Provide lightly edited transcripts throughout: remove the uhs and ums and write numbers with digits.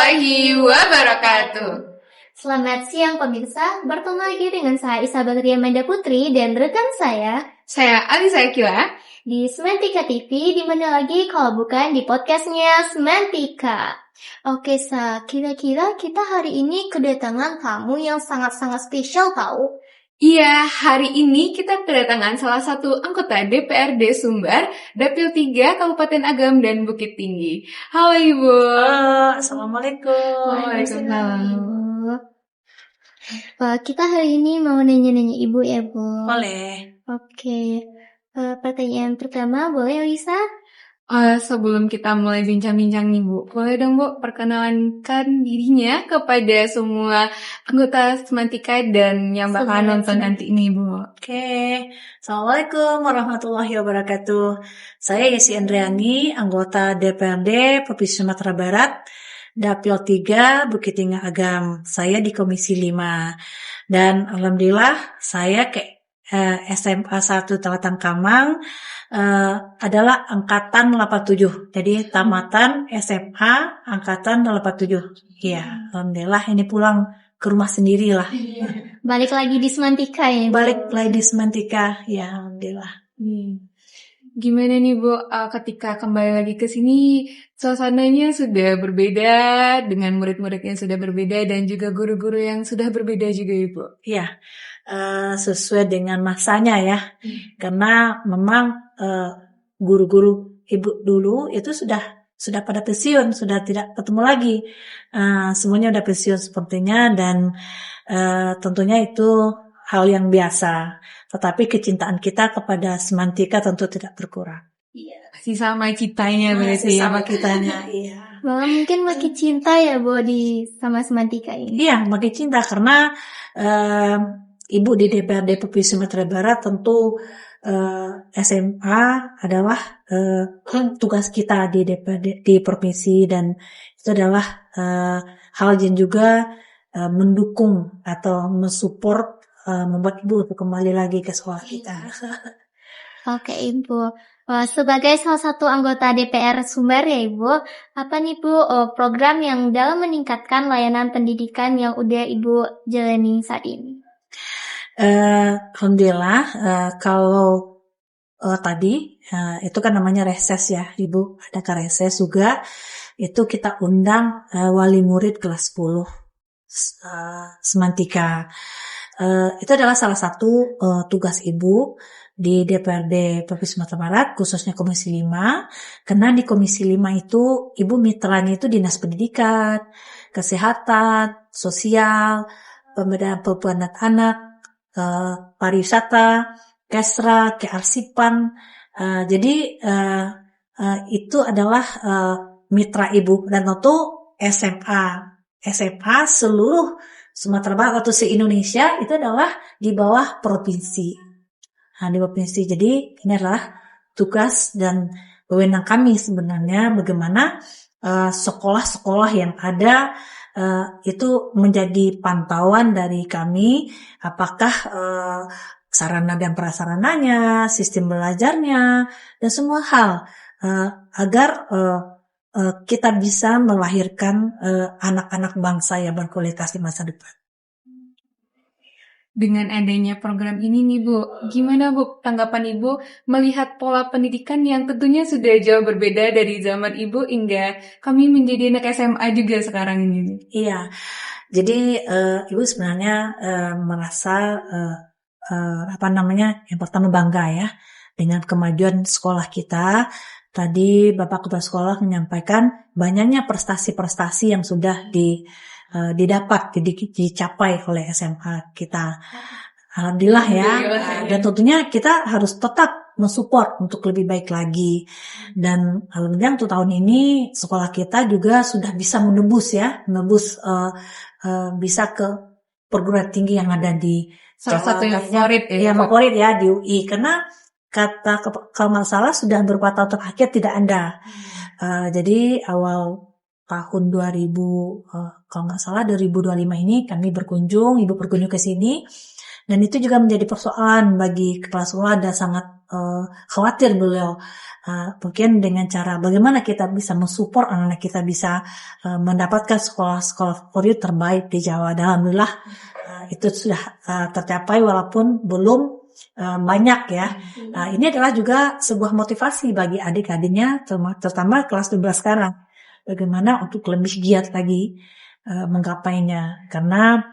warahmatullahi wabarakatuh. Selamat siang pemirsa, bertemu lagi dengan saya Isa Bagria Manda Putri dan rekan saya Alisa Akila di Semantika TV, di mana lagi kalau bukan di podcastnya Semantika. Oke kira-kira kita hari ini kedatangan tamu yang sangat-sangat spesial tahu. Iya, hari ini kita kedatangan salah satu anggota DPRD Sumbar, Dapil 3 Kabupaten Agam dan Bukit Tinggi. Halo Ibu. Assalamualaikum. Waalaikumsalam. Wah, kita hari ini mau nanya-nanya Ibu ya, Bu. Boleh. Oke. Pertanyaan pertama, boleh Lisa? Sebelum kita mulai bincang-bincang nih Bu, boleh dong Bu perkenalkan dirinya kepada semua anggota Semantika dan yang bakal nonton nanti ini Bu. Oke. Assalamualaikum warahmatullahi wabarakatuh. Saya Yesi Andriani, anggota DPRD Provinsi Sumatera Barat, Dapil 3 Bukit Tinggi Agam. Saya di Komisi 5. Dan alhamdulillah saya SMA 1 Tawatan Kamang adalah angkatan 87. Jadi tamatan SMA angkatan 87. Iya, alhamdulillah ini pulang ke rumah sendiri lah. Balik lagi di Semantika ya, Bu? Balik lagi di Semantika. Ya, alhamdulillah. Gimana nih Bu, ketika kembali lagi ke sini, suasananya sudah berbeda, dengan murid-murid yang sudah berbeda, dan juga guru-guru yang sudah berbeda juga Ibu. Iya, sesuai dengan masanya ya. Karena memang guru-guru Ibu dulu itu sudah pada pensiun, sudah tidak ketemu lagi. Semuanya udah pensiun sepertinya, dan tentunya itu hal yang biasa. Tetapi kecintaan kita kepada Semantika tentu tidak berkurang. Iya, masih sama citanya berarti ya. Sama kitanya, iya. Malah mungkin makin cinta ya, Bu, sama Semantika ini. Iya, makin cinta karena Ibu di DPRD Provinsi Sumatera Barat tentu SMA adalah tugas kita di DPRD di provinsi, dan itu adalah hal yang juga mendukung atau mensupport membuat Ibu untuk kembali lagi ke sekolah kita. Oke, Ibu. Sebagai salah satu anggota DPR Sumbar ya, Ibu, apa nih Bu program yang dalam meningkatkan layanan pendidikan yang udah Ibu jalani saat ini? Alhamdulillah, kalau tadi itu kan namanya reses ya, Ibu. Ada ke reses juga, itu kita undang wali murid kelas 10 Semantika. Itu adalah salah satu tugas Ibu di DPRD Provinsi Sumatera Barat, khususnya Komisi 5, karena di Komisi 5 itu Ibu mitranya itu Dinas Pendidikan, Kesehatan, Sosial, Pemberdayaan Perempuan dan Anak, Pariwisata, Kesra, Kearsipan. Jadi itu adalah mitra Ibu, dan tentu SMA seluruh Sumatera Barat atau se-Indonesia itu adalah di bawah provinsi. Di provinsi. Jadi ini adalah tugas dan wewenang kami sebenarnya, bagaimana sekolah-sekolah yang ada itu menjadi pantauan dari kami, apakah sarana dan prasarananya, sistem belajarnya, dan semua hal agar kita bisa melahirkan anak-anak bangsa yang berkualitas di masa depan. Dengan adanya program ini nih Bu, gimana Bu tanggapan Ibu melihat pola pendidikan yang tentunya sudah jauh berbeda dari zaman Ibu hingga kami menjadi anak SMA juga sekarang ini? Iya, jadi Ibu sebenarnya merasa yang pertama bangga ya dengan kemajuan sekolah kita. Tadi Bapak Kepala Sekolah menyampaikan banyaknya prestasi-prestasi yang sudah dicapai oleh SMA kita. Alhamdulillah ya. Dan tentunya kita harus tetap mensupport untuk lebih baik lagi. Dan alhamdulillah untuk tahun ini sekolah kita juga sudah bisa menembus bisa ke perguruan tinggi yang ada di salah satu yang favorit favorit ya di UI, karena kalau nggak salah sudah beberapa tahun terakhir tidak ada. Jadi awal tahun 2000 kalau nggak salah 2025 ini ibu berkunjung ke sini, dan itu juga menjadi persoalan bagi kepala sekolah dan sangat khawatir beliau. Mungkin dengan cara bagaimana kita bisa mensupport anak-anak kita bisa mendapatkan sekolah-sekolah favorit terbaik di Jawa. Dan alhamdulillah itu sudah tercapai walaupun belum banyak ya. Ini adalah juga sebuah motivasi bagi adik-adiknya, terutama kelas 12 sekarang. Bagaimana untuk lebih giat lagi menggapainya. Karena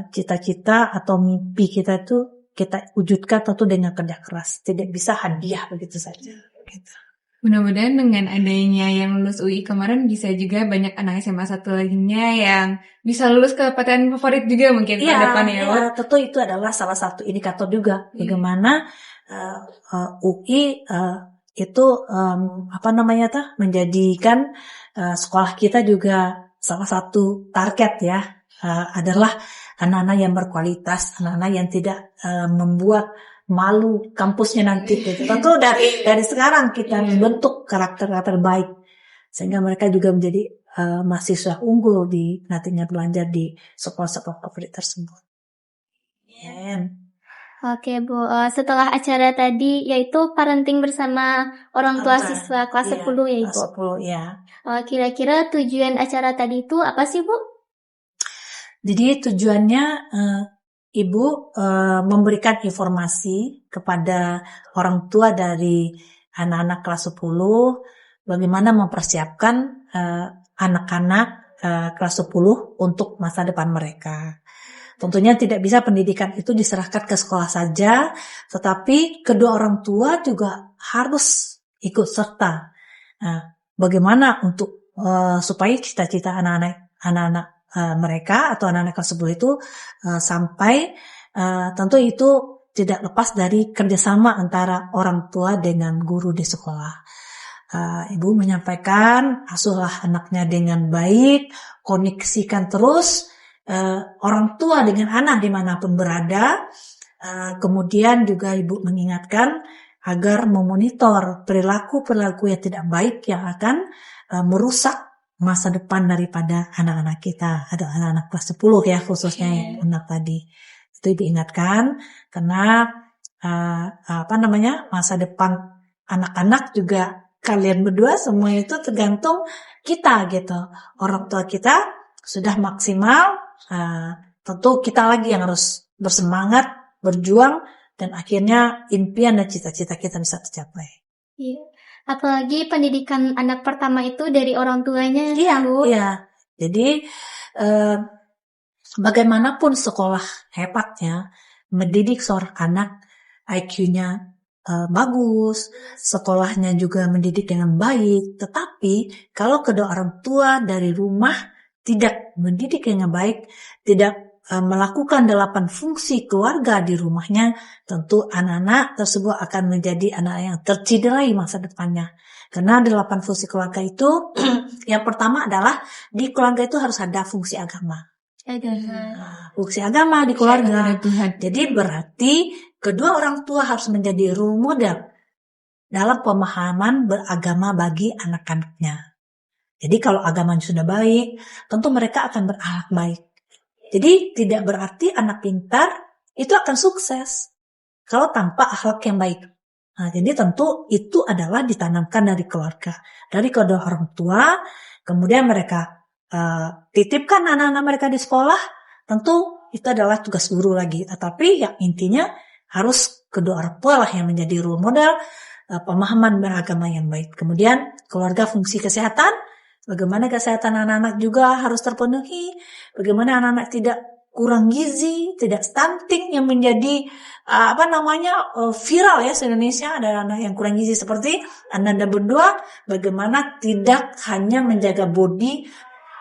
cita-cita atau mimpi kita itu kita wujudkan tentu dengan kerja keras. Tidak bisa hadiah begitu saja. Gitu. Mudah-mudahan dengan adanya yang lulus UI kemarin bisa juga banyak anak SMA 1 lainnya yang bisa lulus ke PTN favorit juga mungkin ke depannya. Iya, tentu itu adalah salah satu indikator juga bagaimana UI itu menjadikan sekolah kita juga salah satu target ya, adalah anak-anak yang berkualitas, anak-anak yang tidak membuat malu kampusnya nanti gitu. Tentu dari sekarang kita membentuk karakter-karakter baik sehingga mereka juga menjadi mahasiswa unggul di nantinya belajar di sekolah-sekolah favorit tersebut. Oke Bu, setelah acara tadi yaitu parenting bersama orang tua siswa kelas 10 ya Ibu. Kelas 10 ya. Kira-kira tujuan acara tadi itu apa sih Bu? Jadi tujuannya Ibu memberikan informasi kepada orang tua dari anak-anak kelas 10 bagaimana mempersiapkan anak-anak kelas 10 untuk masa depan mereka. Tentunya tidak bisa pendidikan itu diserahkan ke sekolah saja, tetapi kedua orang tua juga harus ikut serta. Bagaimana untuk supaya cita-cita anak-anak mereka atau anak-anak kelas 10 itu sampai tentu itu tidak lepas dari kerjasama antara orang tua dengan guru di sekolah. Ibu menyampaikan asuhlah anaknya dengan baik, koneksikan terus orang tua dengan anak dimanapun berada. Kemudian juga ibu mengingatkan agar memonitor perilaku-perilaku yang tidak baik yang akan merusak masa depan daripada anak-anak kita, ada anak-anak kelas 10 ya khususnya yang anak tadi. Itu diingatkan karena masa depan anak-anak juga kalian berdua semua itu tergantung kita gitu. Orang tua kita sudah maksimal, tentu kita lagi yang harus bersemangat, berjuang dan akhirnya impian dan cita-cita kita bisa tercapai. Iya. Apalagi pendidikan anak pertama itu dari orang tuanya. Iya. Jadi bagaimanapun sekolah hebatnya, mendidik seorang anak IQ-nya bagus, sekolahnya juga mendidik dengan baik. Tetapi kalau kedua orang tua dari rumah tidak mendidik dengan baik, tidak melakukan 8 fungsi keluarga di rumahnya, tentu anak-anak tersebut akan menjadi anak yang tercederai masa depannya. Karena 8 fungsi keluarga itu, yang pertama adalah di keluarga itu harus ada fungsi agama. Fungsi agama di keluarga. Jadi berarti kedua orang tua harus menjadi role model dalam pemahaman beragama bagi anak-anaknya. Jadi kalau agamanya sudah baik, tentu mereka akan berakhlak baik. Jadi tidak berarti anak pintar itu akan sukses kalau tanpa akhlak yang baik. Jadi tentu itu adalah ditanamkan dari keluarga, dari kedua orang tua. Kemudian mereka titipkan anak-anak mereka di sekolah. Tentu itu adalah tugas guru lagi. Tetapi yang intinya harus kedua orang tua lah yang menjadi role model pemahaman beragama yang baik. Kemudian keluarga fungsi kesehatan. Bagaimana kesehatan anak-anak juga harus terpenuhi. Bagaimana anak-anak tidak kurang gizi, tidak stunting yang menjadi viral ya di Indonesia. Ada anak yang kurang gizi seperti Anda berdua. Bagaimana tidak hanya menjaga body,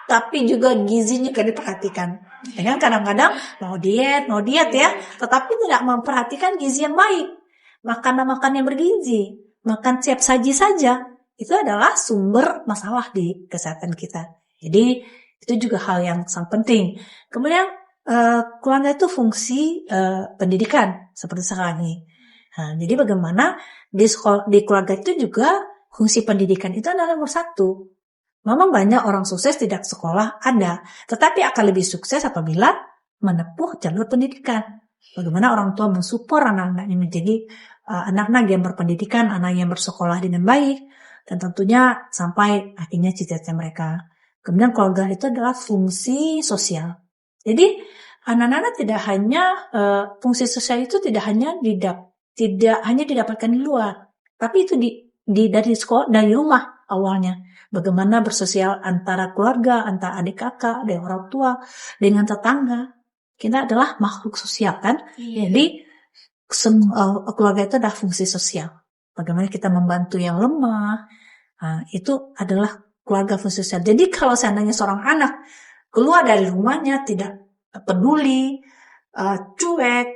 tapi juga gizinya diperhatikan. Ya kan kadang-kadang mau diet ya, tetapi tidak memperhatikan gizi yang baik. Makan yang bergizi, makan siap saji saja. Itu adalah sumber masalah di kesehatan kita. Jadi itu juga hal yang sangat penting. Kemudian keluarga itu fungsi pendidikan seperti sekarang ini. Jadi bagaimana di keluarga itu juga fungsi pendidikan itu adalah nomor 1. Memang banyak orang sukses tidak sekolah, ada. Tetapi akan lebih sukses apabila menempuh jalur pendidikan. Bagaimana orang tua mensupport anak-anak ini menjadi anak-anak yang berpendidikan, anak yang bersekolah dengan baik, dan tentunya sampai akhirnya cita-cita mereka. Kemudian keluarga itu adalah fungsi sosial. Jadi anak-anak tidak hanya fungsi sosial itu tidak hanya didapatkan di luar, tapi itu dari sekolah, dari rumah awalnya. Bagaimana bersosial antara keluarga, antara adik kakak, dengan orang tua, dengan tetangga. Kita adalah makhluk sosial kan. Jadi keluarga itu adalah fungsi sosial. Bagaimana kita membantu yang lemah, itu adalah keluarga fungsi sosial. Jadi kalau seandainya seorang anak keluar dari rumahnya tidak peduli, cuek,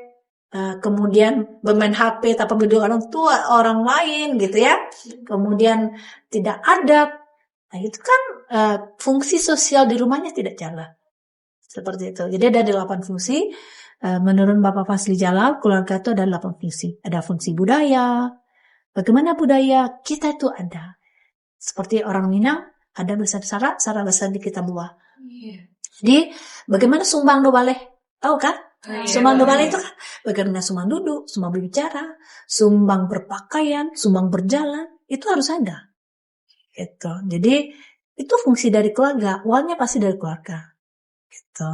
kemudian bermain HP tanpa peduli orang tua, orang lain gitu ya, kemudian tidak adab, nah itu kan fungsi sosial di rumahnya tidak jalan. Seperti itu. Jadi ada 8 fungsi. Menurut Bapak Fazli Jalal, keluarga itu ada 8 fungsi. Ada fungsi budaya. Bagaimana budaya kita itu ada. Seperti orang Minang, ada bahasa Sara bahasa di kita buah. Jadi, bagaimana sumbang do baleh? Tahu kan? Sumbang do baleh itu kan bagaimana sumbang duduk, sumbang berbicara, sumbang berpakaian, sumbang berjalan, itu harus ada. Gitu. Jadi, itu fungsi dari keluarga. Awalnya pasti dari keluarga. Gitu.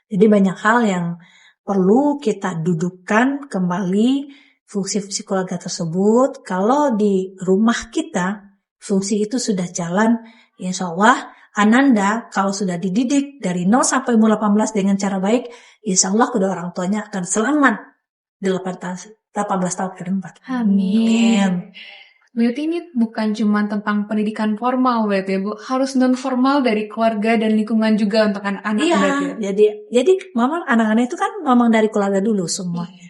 Jadi banyak hal yang perlu kita dudukkan kembali fungsi-fungsi keluarga tersebut. Kalau di rumah kita fungsi itu sudah jalan, insya Allah Ananda kalau sudah dididik dari 0 sampai umur 18 dengan cara baik, insya Allah kedua orang tuanya akan selamat di 18 tahun ke depan. Amin. Berarti ini bukan cuma tentang pendidikan formal berarti ya Bu, harus non formal dari keluarga dan lingkungan juga untuk anak-anak. Iya, berarti ya? jadi memang anak-anak itu kan memang dari keluarga dulu semuanya.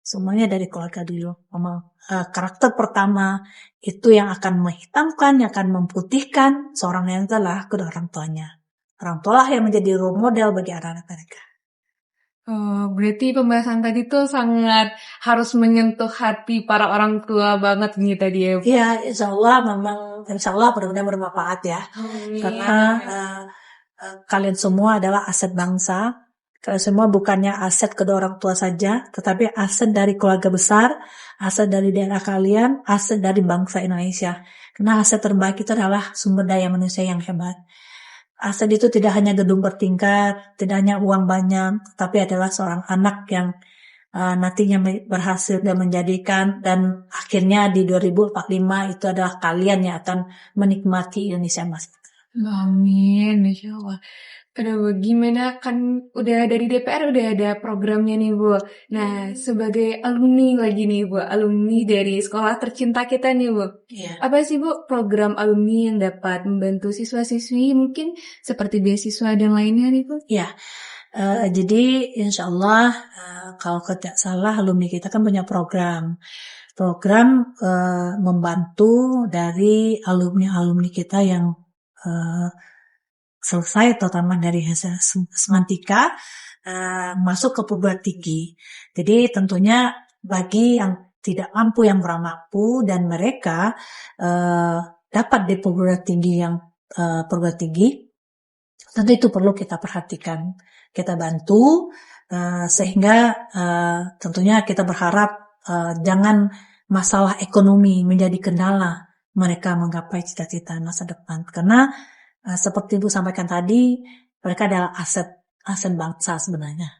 Semuanya dari keluarga dulu. Memang karakter pertama itu yang akan menghitamkan, yang akan memutihkan seorang yang adalah kedua orang tuanya. Orang tua lah yang menjadi role model bagi anak-anak mereka. Berarti pembahasan tadi tuh sangat harus menyentuh hati para orang tua banget nih tadi ya. Iya, insya Allah benar-benar bermanfaat ya. Karena kalian semua adalah aset bangsa. Kalian semua bukannya aset kedua orang tua saja, tetapi aset dari keluarga besar, aset dari daerah kalian, aset dari bangsa Indonesia. Karena aset terbaik itu adalah sumber daya manusia yang hebat. Aset itu tidak hanya gedung bertingkat, tidak hanya uang banyak, tapi adalah seorang anak yang nantinya berhasil dan menjadikan, dan akhirnya di 2045 itu adalah kalian yang akan menikmati Indonesia emas. Amin, Insya Allah. Aduh, gimana kan udah dari DPR udah ada programnya nih Bu. Nah, sebagai alumni lagi nih Bu, alumni dari sekolah tercinta kita nih Bu. Apa sih Bu program alumni yang dapat membantu siswa-siswi mungkin seperti beasiswa dan lainnya nih Bu? Iya, jadi insya Allah kalau tidak salah alumni kita kan punya program membantu dari alumni kita yang selesai terutama dari hasil semantika masuk ke perguruan tinggi. Jadi tentunya bagi yang tidak mampu, yang kurang mampu, dan mereka dapat di perguruan tinggi tentu itu perlu kita perhatikan, kita bantu sehingga tentunya kita berharap jangan masalah ekonomi menjadi kendala mereka menggapai cita-cita masa depan, karena seperti Ibu sampaikan tadi, mereka adalah aset bangsa sebenarnya.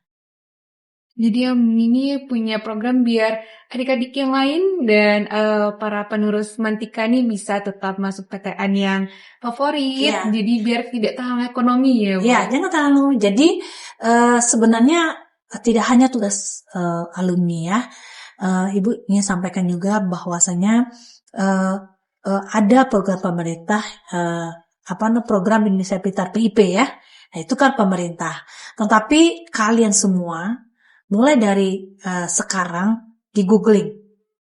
Jadi ini punya program biar adik-adik yang lain dan para penerus Mantika nih bisa tetap masuk PTN yang favorit. Ya. Jadi biar tidak terhalang ekonomi ya Bu. Ya, jangan terlalu. Jadi sebenarnya tidak hanya tugas alumni ya. Ibu ingin sampaikan juga bahwasanya ada program pemerintah program Indonesia Pintar PIP ya. Nah, itu kan pemerintah. Tetapi kalian semua mulai dari sekarang di googling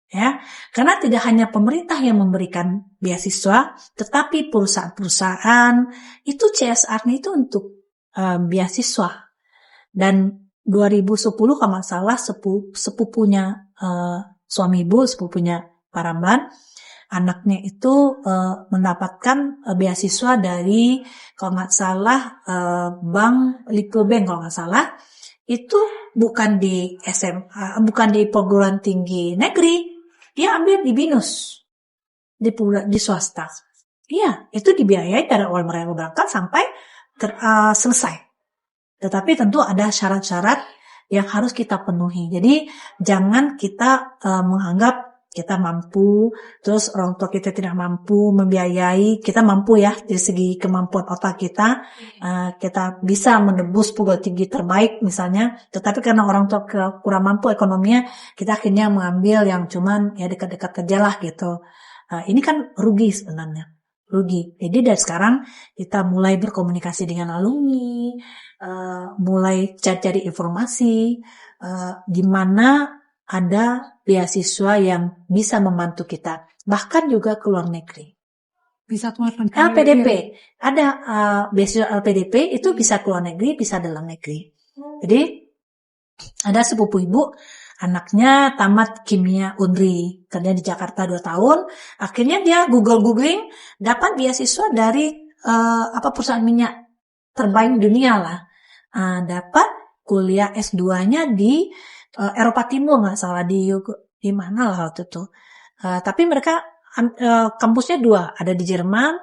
ya. Karena tidak hanya pemerintah yang memberikan beasiswa, tetapi perusahaan-perusahaan itu CSR-nya itu untuk beasiswa. Dan 2010 kalau masalah sepupunya suami Ibu, sepupunya Pak Ramlan, anaknya itu mendapatkan beasiswa dari kalau nggak salah Bank Lipo Bank kalau nggak salah, itu bukan di SMA, bukan di perguruan tinggi negeri, dia ambil di BINUS, di swasta. Iya, itu dibiayai dari awal mereka berangkat sampai selesai. Tetapi tentu ada syarat-syarat yang harus kita penuhi. Jadi jangan kita menganggap kita mampu, terus orang tua kita tidak mampu membiayai. Kita mampu ya dari segi kemampuan otak kita, kita bisa menembus perguruan tinggi terbaik misalnya. Tetapi karena orang tua kurang mampu ekonominya, kita akhirnya mengambil yang cuman ya dekat-dekat aja lah gitu. Ini kan rugi sebenarnya. Rugi. Jadi dari sekarang kita mulai berkomunikasi dengan alumni, mulai cari-cari informasi, di mana ada beasiswa yang bisa membantu kita, bahkan juga ke luar negeri. Bisa keluar negeri. LPDP, ada beasiswa LPDP itu bisa ke luar negeri, bisa dalam negeri. Jadi ada sepupu ibu, anaknya tamat kimia Unri, kerja di Jakarta 2 tahun, akhirnya dia googling, dapat beasiswa dari perusahaan minyak terbaik dunia lah, dapat kuliah S2-nya di Eropa Timur nggak salah, di mana lah waktu itu. Tapi mereka kampusnya 2, ada di Jerman,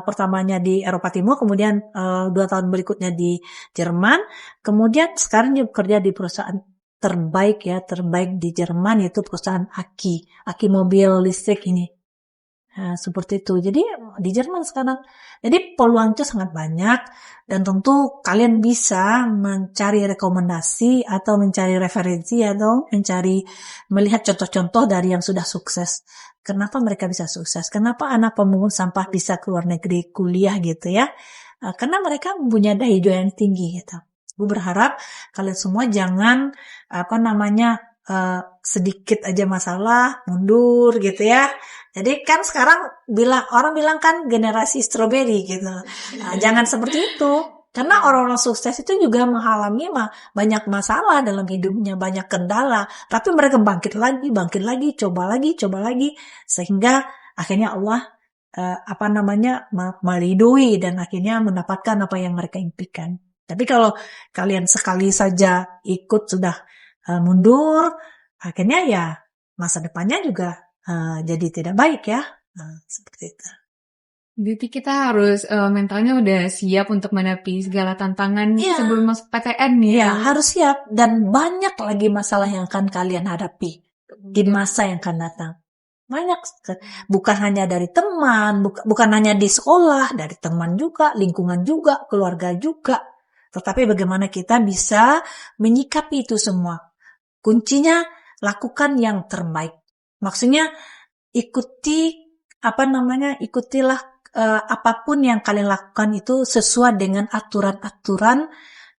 pertamanya di Eropa Timur, kemudian 2 tahun berikutnya di Jerman, kemudian sekarang dia bekerja di perusahaan terbaik di Jerman, yaitu perusahaan Aki mobil listrik ini. Seperti itu. Jadi di Jerman sekarang. Jadi peluang itu sangat banyak, dan tentu kalian bisa mencari rekomendasi atau mencari referensi atau melihat contoh-contoh dari yang sudah sukses. Kenapa mereka bisa sukses? Kenapa anak pemungut sampah bisa keluar negeri kuliah gitu ya? Karena mereka mempunyai daya juang yang tinggi gitu. Gue berharap kalian semua jangan sedikit aja masalah mundur gitu ya. Jadi kan sekarang orang bilang kan generasi stroberi gitu. Jangan seperti itu. Karena orang-orang sukses itu juga mengalami banyak masalah dalam hidupnya, banyak kendala. Tapi mereka bangkit lagi, coba lagi. Sehingga akhirnya Allah meridoi dan akhirnya mendapatkan apa yang mereka impikan. Tapi kalau kalian sekali saja ikut sudah mundur, akhirnya ya masa depannya juga jadi tidak baik ya. Seperti itu. Jadi kita harus mentalnya udah siap untuk menghadapi segala tantangan sebelum masuk PTN nih. Ya, harus siap. Dan banyak lagi masalah yang akan kalian hadapi di masa yang akan datang. Banyak. Bukan hanya dari teman, bukan hanya di sekolah, dari teman juga, lingkungan juga, keluarga juga. Tetapi bagaimana kita bisa menyikapi itu semua. Kuncinya lakukan yang terbaik. Maksudnya ikutilah apapun yang kalian lakukan itu sesuai dengan aturan-aturan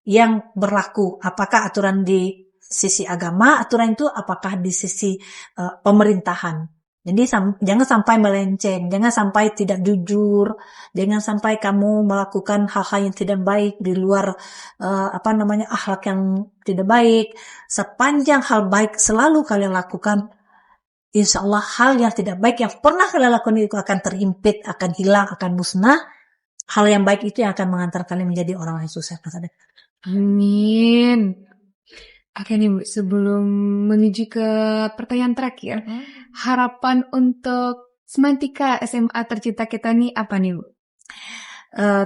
yang berlaku. Apakah aturan di sisi agama, aturan itu apakah di sisi pemerintahan. Jadi jangan sampai melenceng, jangan sampai tidak jujur, jangan sampai kamu melakukan hal-hal yang tidak baik di luar akhlak yang tidak baik. Sepanjang hal baik selalu kalian lakukan, insya Allah hal yang tidak baik yang pernah kalian lakukan itu akan terimpit, akan hilang, akan musnah. Hal yang baik itu yang akan mengantar kalian menjadi orang yang sukses. Amin. Oke nih Bu, sebelum menuju ke pertanyaan terakhir, harapan untuk Semantika SMA tercinta kita nih apa nih Bu?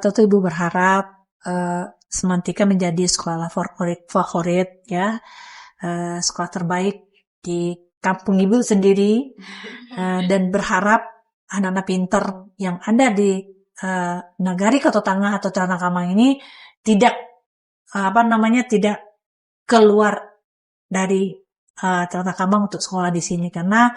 Tentu Ibu berharap Semantika menjadi sekolah favorit ya, sekolah terbaik di kampung Ibu sendiri, dan berharap anak-anak pinter yang ada di Nagari Koto Tangah atau Celana Kamang ini tidak keluar dari Celana Kamang untuk sekolah di sini, karena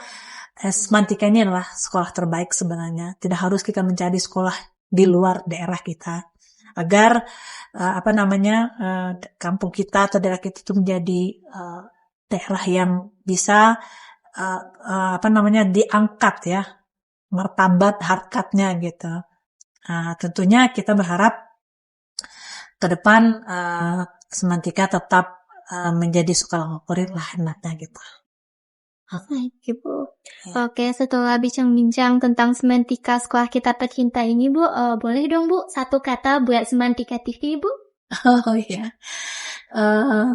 Semantika ini adalah sekolah terbaik sebenarnya. Tidak harus kita mencari sekolah di luar daerah kita, agar kampung kita atau daerah kita itu menjadi daerah yang bisa diangkat ya, martabat harkatnya gitu. Tentunya kita berharap ke depan Semantika tetap menjadi sekolah favorit lah anaknya gitu. Baik, Ibu. Ya. Oke, setelah bincang-bincang tentang Semantika sekolah kita tercinta ini, Bu, boleh dong, Bu, satu kata buat Semantika TV, Bu? Oh iya. Eh,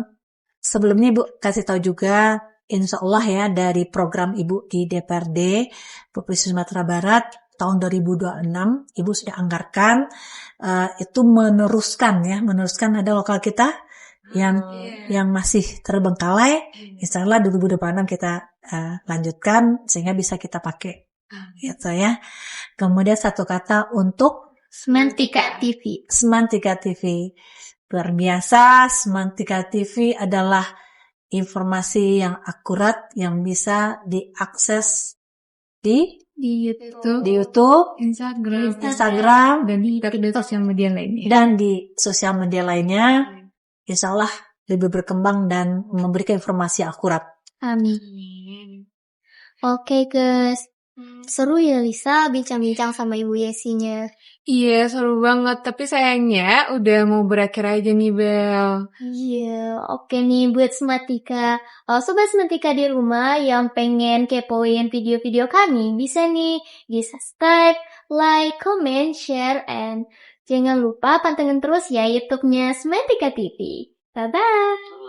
Sebelumnya Ibu kasih tahu juga, insya Allah ya dari program Ibu di DPRD Provinsi Sumatera Barat tahun 2026, Ibu sudah anggarkan itu meneruskan ada lokal kita yang masih terbengkalai. Insya Allah 2026 kita lanjutkan sehingga bisa kita pakai, gitu ya. Kemudian satu kata untuk Semantika TV. Semantika TV. Luar biasa, Semantika TV adalah informasi yang akurat yang bisa diakses di Di YouTube, YouTube, Instagram, dan di sosial media lainnya. dan di sosial media lainnya. Insya Allah lebih berkembang dan memberikan informasi akurat. Amin. Oke, guys. Seru ya, Lisa, bincang-bincang sama Ibu Yesinya. Iya, seru banget. Tapi sayangnya udah mau berakhir aja nih, Bel. Iya, oke nih buat Semantika. Sobat Semantika di rumah yang pengen kepoin video-video kami, bisa nih di subscribe, like, comment, share, and jangan lupa pantengin terus ya YouTube-nya Semantika TV. Bye-bye!